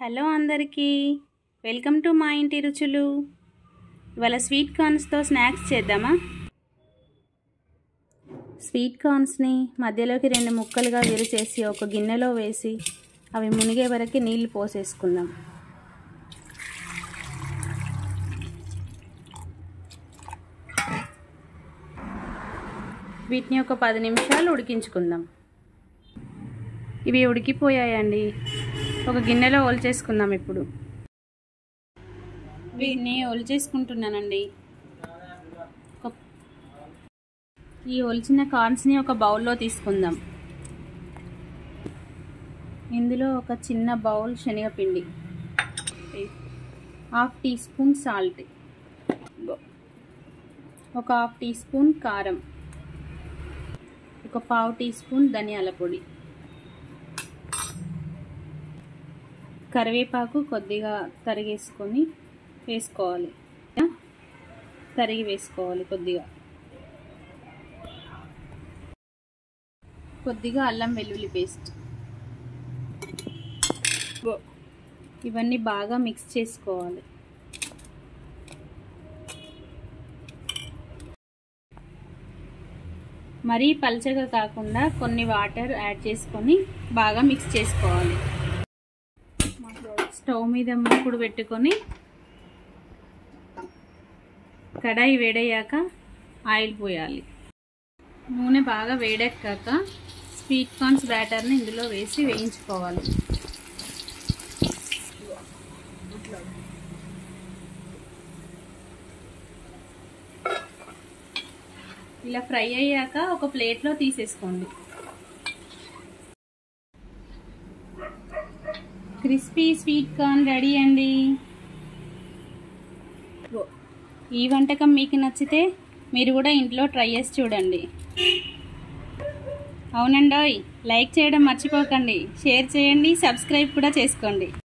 Hello అందరికీ, welcome to మా ఇంటి రుచులు. ఇవాళ స్వీట్ కార్న్స్తో స్నాక్స్ చేద్దామా? స్వీట్ కార్న్స్ని మధ్యలోకి 2 ముక్కలుగా విరిచేసి ఒక గిన్నెలో వేసి అవి మునిగే వరకు నీళ్లు పోసేసుకుందాం. వీటిని ఒక 10 నిమిషాలు ఉడికించుకుందాం. ఇవి ఉడికిపోయాయండి. ఒక గిన్నెలో ఒలిచేసుకుందాం. ఇప్పుడు వీటిని ఒలిచేసుకుంటున్నానండి. ఈ ఒలిచిన కార్న్స్ని ఒక బౌల్లో తీసుకుందాం. ఇందులో ఒక చిన్న బౌల్ శనగపిండి, 1/2 టీ స్పూన్ సాల్ట్, ఒక 1/2 టీ స్పూన్ కారం, ఒక 1/2 టీ స్పూన్ ధనియాల పొడి, కరివేపాకు కొద్దిగా తరిగి వేసుకోవాలి, కొద్దిగా అల్లం వెల్లుల్లి పేస్ట్. ఇవన్నీ బాగా మిక్స్ చేసుకోవాలి. మరీ పల్చగా కాకుండా కొన్ని వాటర్ యాడ్ చేసుకొని బాగా మిక్స్ చేసుకోవాలి. స్టవ్ మీద మూకుడు పెట్టుకొని కడాయి వేడయ్యాక ఆయిల్ పోయాలి. నూనె బాగా వేడెక్కాక స్వీట్ కార్న్స్ బ్యాటర్ని ఇందులో వేసి వేయించుకోవాలి. ఇలా ఫ్రై అయ్యాక ఒక ప్లేట్లో తీసేసుకోండి. క్రిస్పీ స్వీట్ కార్న్ రెడీ అండి. ఈ వంటకం మీకు నచ్చితే మీరు కూడా ఇంట్లో ట్రై చేసి చూడండి. అవునండోయ్, లైక్ చేయడం మర్చిపోకండి, షేర్ చేయండి, సబ్స్క్రైబ్ కూడా చేసుకోండి.